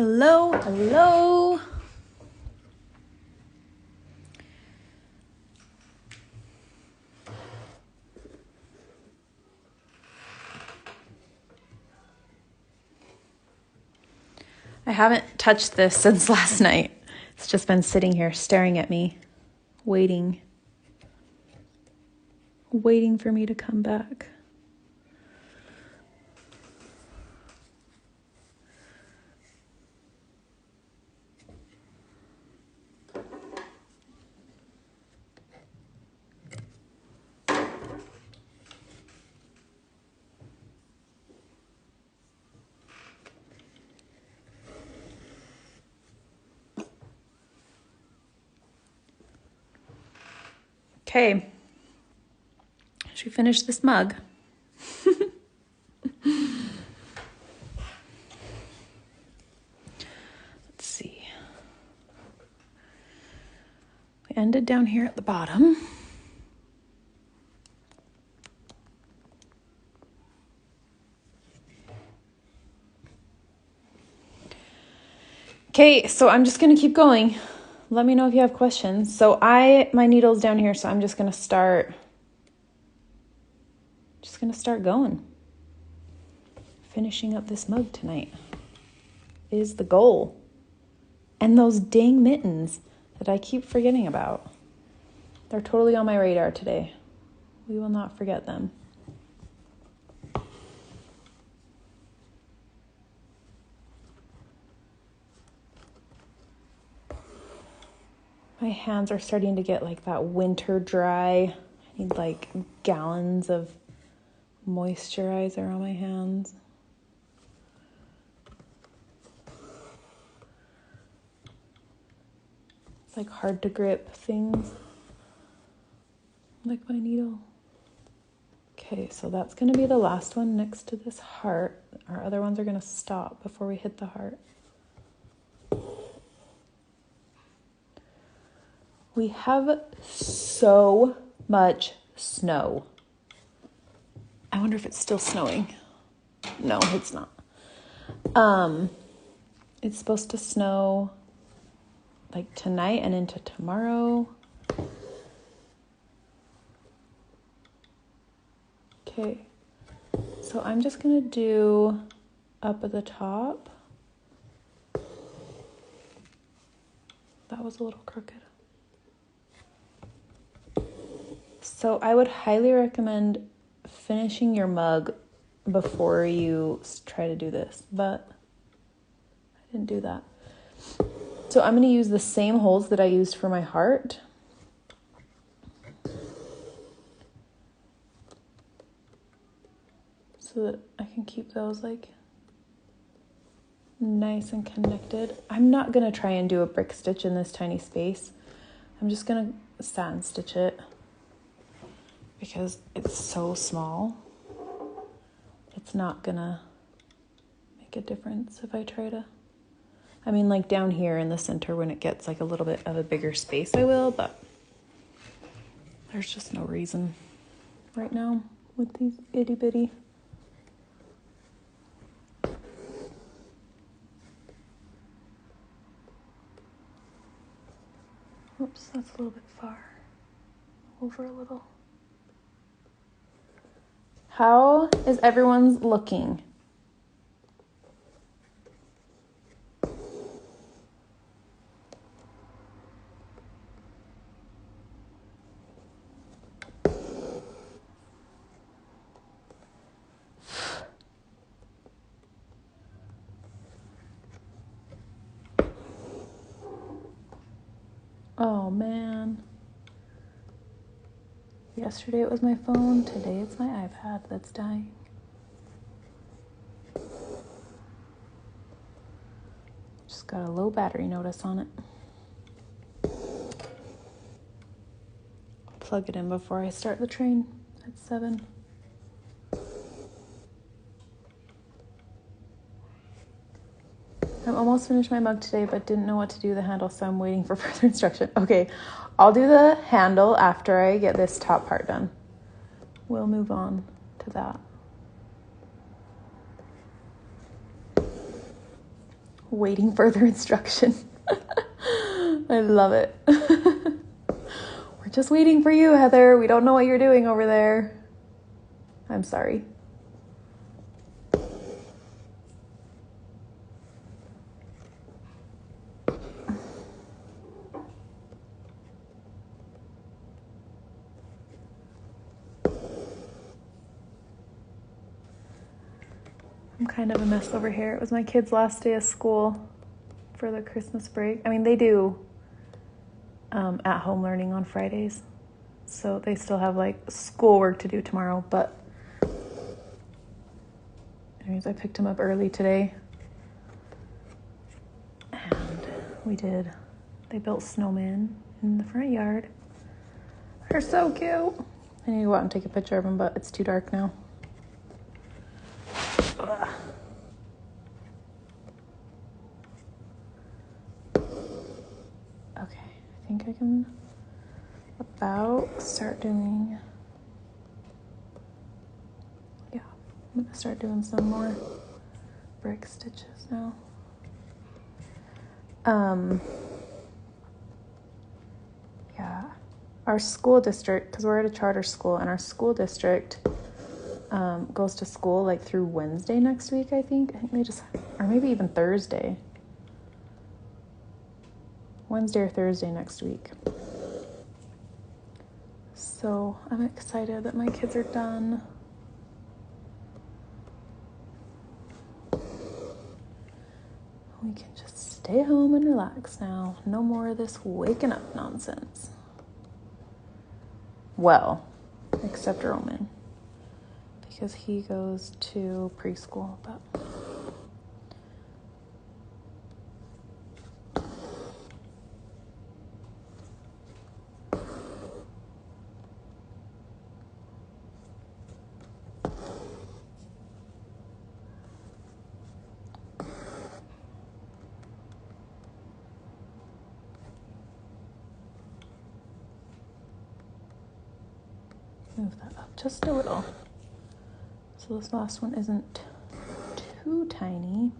Hello, hello. I haven't touched this since last night. It's just been sitting here staring at me, waiting for me to come back. Okay, should we finish this mug? Let's see. We ended down here at the bottom. Okay, so I'm just going to keep going. Let me know if you have questions. So my needle's down here, so I'm just going to start going. Finishing up this mug tonight is the goal. And those dang mittens that I keep forgetting about. They're totally on my radar today. We will not forget them. My hands are starting to get like that winter dry. I need like gallons of moisturizer on my hands. It's like hard to grip things. Like my needle. Okay, so that's going to be the last one next to this heart. Our other ones are going to stop before we hit the heart. We have so much snow. I wonder if it's still snowing. No, it's not. It's supposed to snow like tonight and into tomorrow. Okay. So I'm just going to do up at the top. That was a little crooked. So I would highly recommend finishing your mug before you try to do this, but I didn't do that. So I'm going to use the same holes that I used for my heart. So that I can keep those like nice and connected. I'm not going to try and do a brick stitch in this tiny space. I'm just going to satin stitch it. Because it's so small, it's not gonna make a difference if I try to. I mean, like down here in the center when it gets like a little bit of a bigger space, I will, but there's just no reason right now with these itty bitty. Oops, that's a little bit far. Over a little. How is everyone's looking? Oh man. Yesterday it was my phone, today it's my iPad that's dying. Just got a low battery notice on it. I'll plug it in before I start the train at 7. I'm almost finished my mug today, but didn't know what to do with the handle, so I'm waiting for further instruction. Okay, I'll do the handle after I get this top part done. We'll move on to that. waiting further instruction. I love it. We're just waiting for you, Heather. We don't know what you're doing over there. I'm sorry. I'm kind of a mess over here. It was my kids' last day of school for the Christmas break. I mean, they do at-home learning on Fridays, so they still have like schoolwork to do tomorrow, but anyways, I picked them up early today, and they built snowmen in the front yard. They're so cute. I need to go out and take a picture of them, but it's too dark now. Ugh. Okay, I think I can about start doing, yeah, I'm gonna start doing some more brick stitches now. Yeah, our school district, because we're at a charter school, and our school district goes to school like through Wednesday next week, I think they just, or maybe even Thursday. Wednesday or Thursday next week. So I'm excited that my kids are done. We can just stay home and relax now. No more of this waking up nonsense. Well, except Roman, because he goes to preschool, but move that up just a little. So this last one isn't too tiny.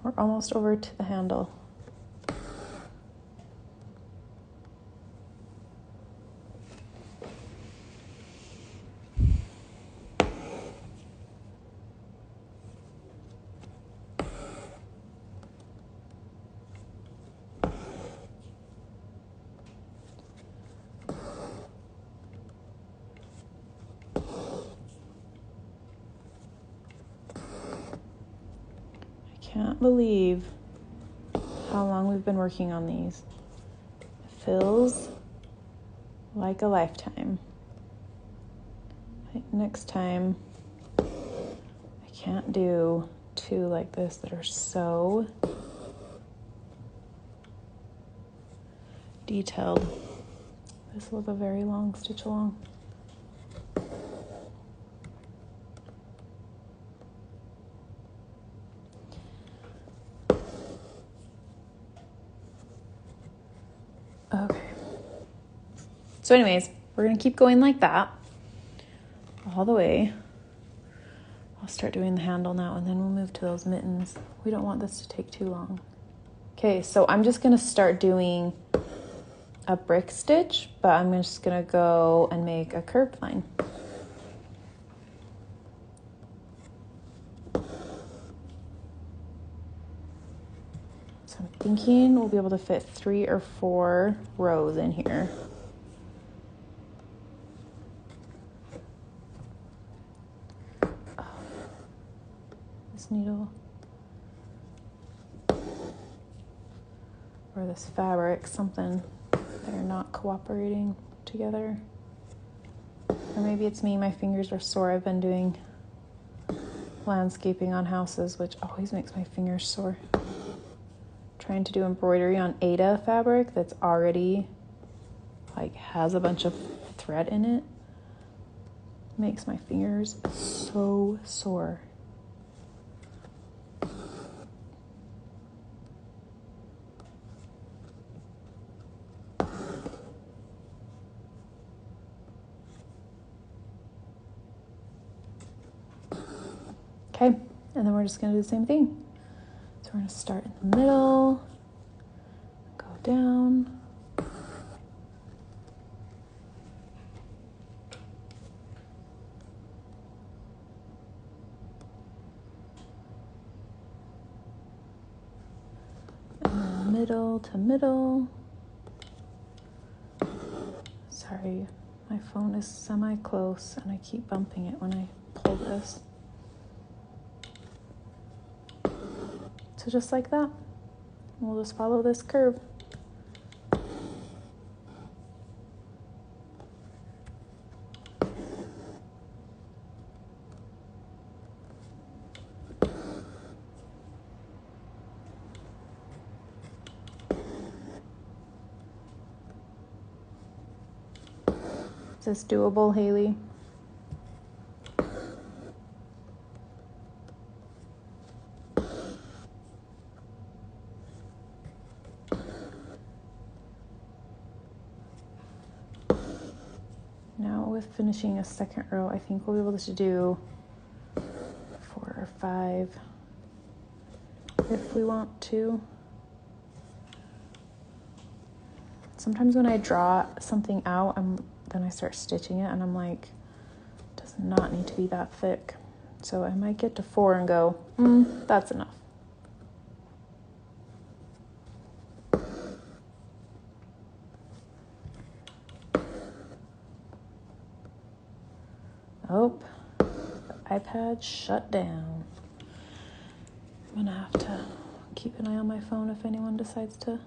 We're almost over to the handle. Can't believe how long we've been working on these. It feels like a lifetime. Next time, I can't do two like this that are so detailed. This was a very long stitch along. Okay. So anyways, we're going to keep going like that all the way. I'll start doing the handle now, and then we'll move to those mittens. We don't want this to take too long. Okay, so I'm just going to start doing a brick stitch, but I'm just going to go and make a curved line. So I'm thinking we'll be able to fit 3 or 4 rows in here. Oh, this needle or this fabric, something, they're not cooperating together. Or maybe it's me, my fingers are sore. I've been doing landscaping on houses, which always makes my fingers sore. Trying to do embroidery on Aida fabric that's already like has a bunch of thread in it makes my fingers so sore. Okay, and then we're just gonna do the same thing. So we're gonna start in the middle, go down. And then middle to middle. Sorry, my phone is semi-close and I keep bumping it when I pull this. So just like that, we'll just follow this curve. Is this doable, Haley? Now with finishing a second row, I think we'll be able to do 4 or 5 if we want to. Sometimes when I draw something out, then I start stitching it and I'm like, it does not need to be that thick. So I might get to 4 and go, that's enough. Oh, the iPad shut down. I'm gonna have to keep an eye on my phone if anyone decides to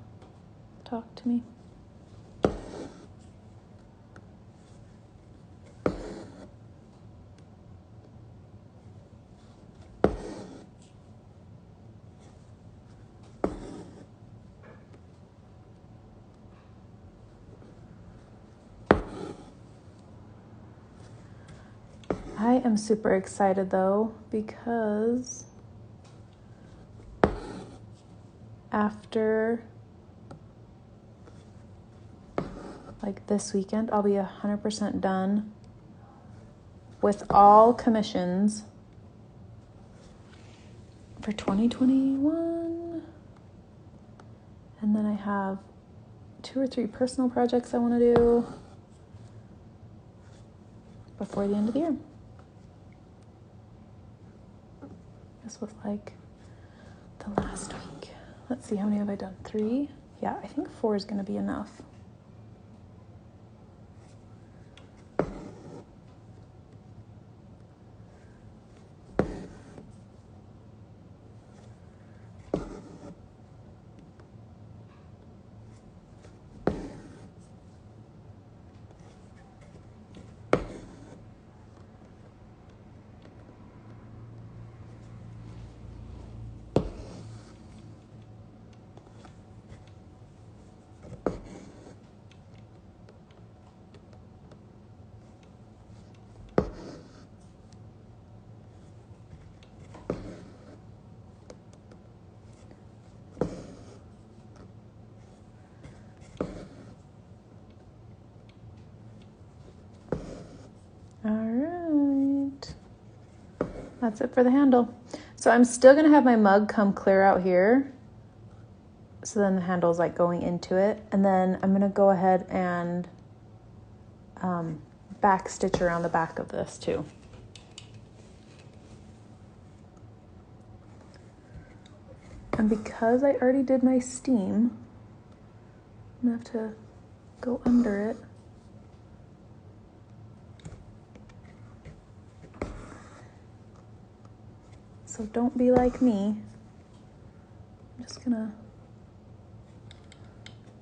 talk to me. I am super excited though, because after like this weekend, I'll be 100% done with all commissions for 2021. And then I have 2 or 3 personal projects I want to do before the end of the year. This was like the last week. Let's see, how many have I done? 3? Yeah, I think 4 is going to be enough. All right, that's it for the handle. So I'm still gonna have my mug come clear out here. So then the handle's like going into it. And then I'm gonna go ahead and back stitch around the back of this too. And because I already did my steam, I'm gonna have to go under it. So don't be like me. I'm just gonna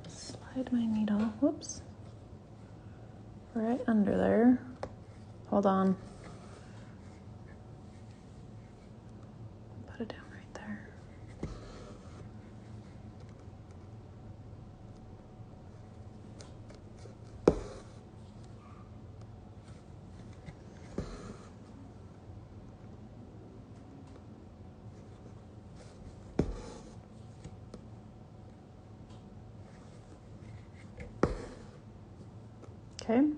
slide my needle, whoops, right under there. Hold on. Put it down right there. Okay. I'm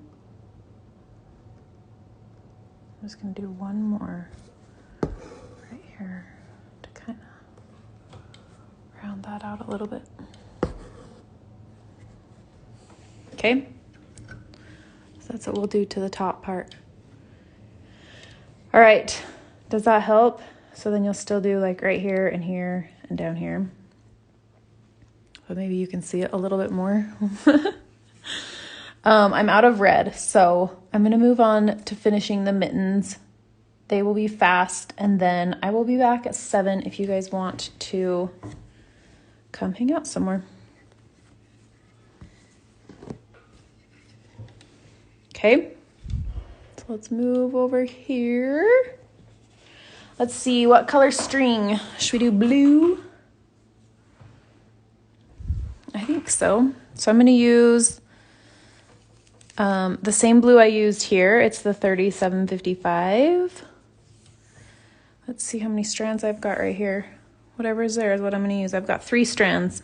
just gonna do one more here to kind of round that out a little bit. Okay, so that's what we'll do to the top part. All right, does that help? So then you'll still do like right here and down here. But maybe you can see it a little bit more. I'm out of red, so I'm gonna move on to finishing the mittens. They will be fast, and then I will be back at 7 if you guys want to come hang out somewhere. Okay, so let's move over here. Let's see, what color string? Should we do blue? I think so. So I'm gonna use the same blue I used here. It's the 3755. Let's see how many strands I've got right here. Whatever is there is what I'm going to use. I've got 3 strands.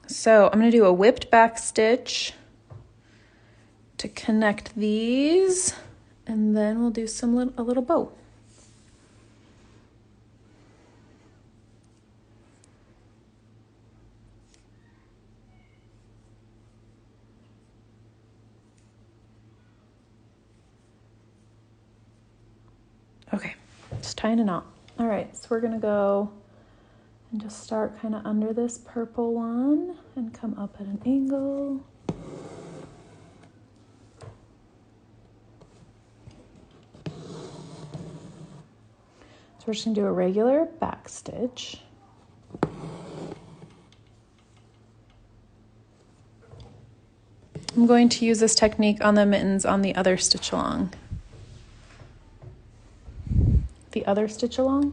So I'm going to do a whipped back stitch to connect these, and then we'll do a little bow. Okay, just tying a knot. All right, so we're gonna go and just start kind of under this purple one and come up at an angle. So we're just gonna do a regular back stitch. I'm going to use this technique on the mittens on the other stitch along. The other stitch along,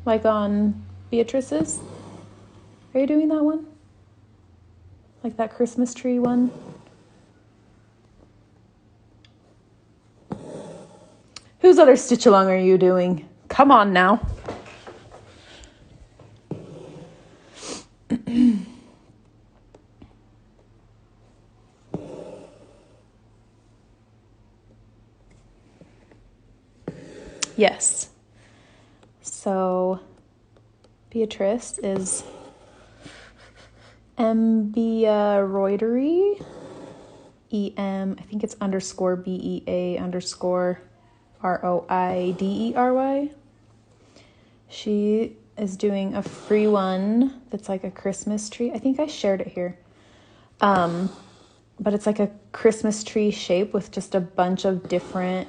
like on Beatrice's. Are you doing that one? Like that Christmas tree one? Whose other stitch along are you doing? Come on now. Yes. So Beatrice is embroidery, I think it's underscore BEA underscore ROIDERY. She is doing a free one that's like a Christmas tree. I think I shared it here. But it's like a Christmas tree shape with just a bunch of different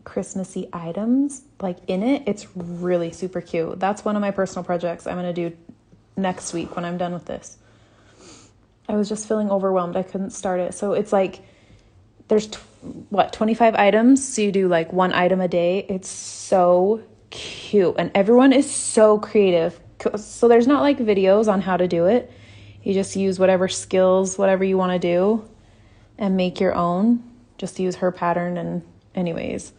Christmassy items like in it. It's really super cute. That's one of my personal projects I'm going to do next week when I'm done with this. I was just feeling overwhelmed. I couldn't start it. So it's like there's 25 items. So you do like 1 item a day. It's so cute. And everyone is so creative. So there's not like videos on how to do it. You just use whatever skills, whatever you want to do and make your own. Just use her pattern. And anyways,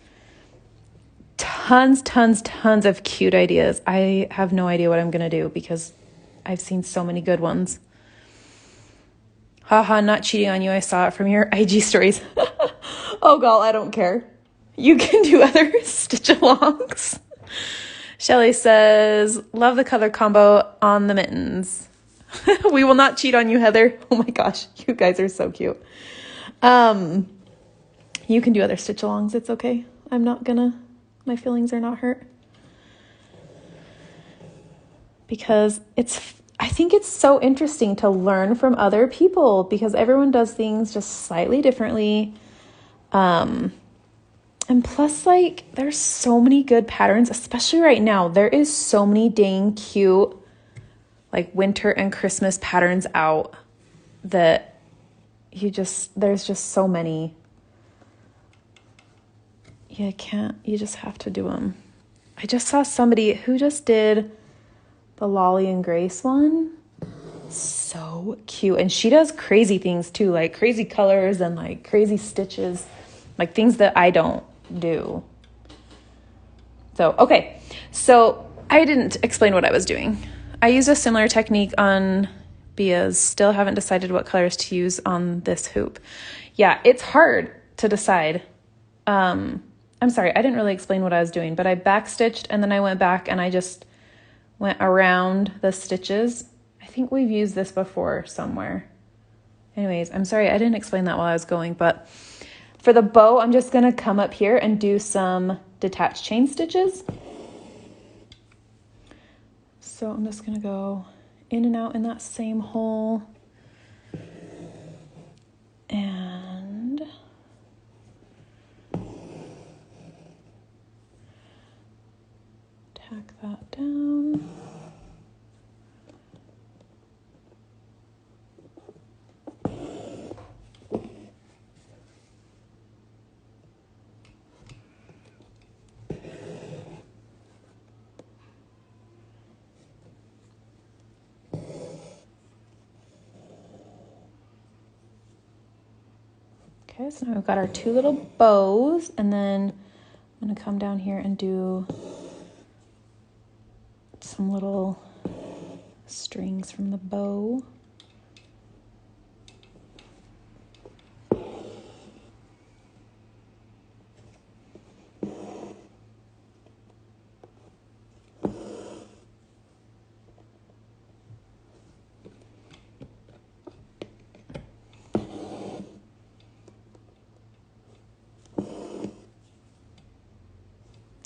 tons of cute ideas. I have no idea what I'm going to do because I've seen so many good ones. Haha, not cheating on you. I saw it from your IG stories. Oh, girl, I don't care. You can do other stitch-alongs. Shelly says, love the color combo on the mittens. We will not cheat on you, Heather. Oh my gosh, you guys are so cute. You can do other stitch-alongs. It's okay. I'm not gonna, my feelings are not hurt. Because I think it's so interesting to learn from other people because everyone does things just slightly differently. And plus, like, there's so many good patterns, especially right now. There is so many dang cute, like, winter and Christmas patterns out that there's just so many. You just have to do them. I just saw somebody who just did the Lolly and Grace one. So cute. And she does crazy things too, like crazy colors and like crazy stitches, like things that I don't do. So, okay. So I didn't explain what I was doing. I used a similar technique on because still haven't decided what colors to use on this hoop. Yeah, it's hard to decide. I'm sorry, I didn't really explain what I was doing, but I backstitched and then I went back and I just went around the stitches. I think we've used this before somewhere. Anyways, I'm sorry, I didn't explain that while I was going, but for the bow, I'm just gonna come up here and do some detached chain stitches. So I'm just gonna go in and out in that same hole and tack that down. Okay, so now we've got our two little bows, and then I'm gonna come down here and do some little strings from the bow.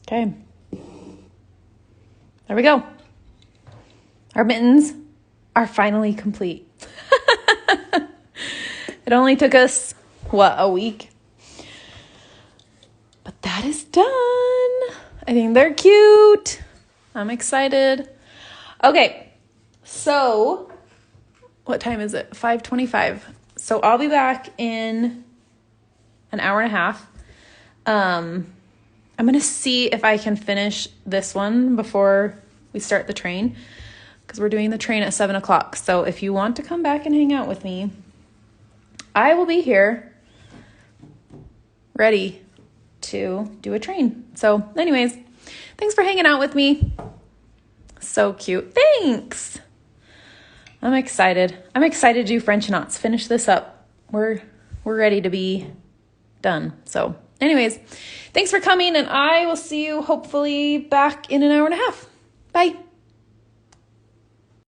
Okay, there we go. Our mittens are finally complete. It only took us, what, a week? But that is done. I think they're cute. I'm excited. Okay, so what time is it? 5:25. So I'll be back in an hour and a half. I'm going to see if I can finish this one before we start the train, because we're doing the train at 7 o'clock. So if you want to come back and hang out with me, I will be here ready to do a train. So anyways, thanks for hanging out with me. So cute. Thanks. I'm excited. I'm excited to do French knots. Finish this up. We're ready to be done. So anyways, thanks for coming, and I will see you hopefully back in an hour and a half. Bye.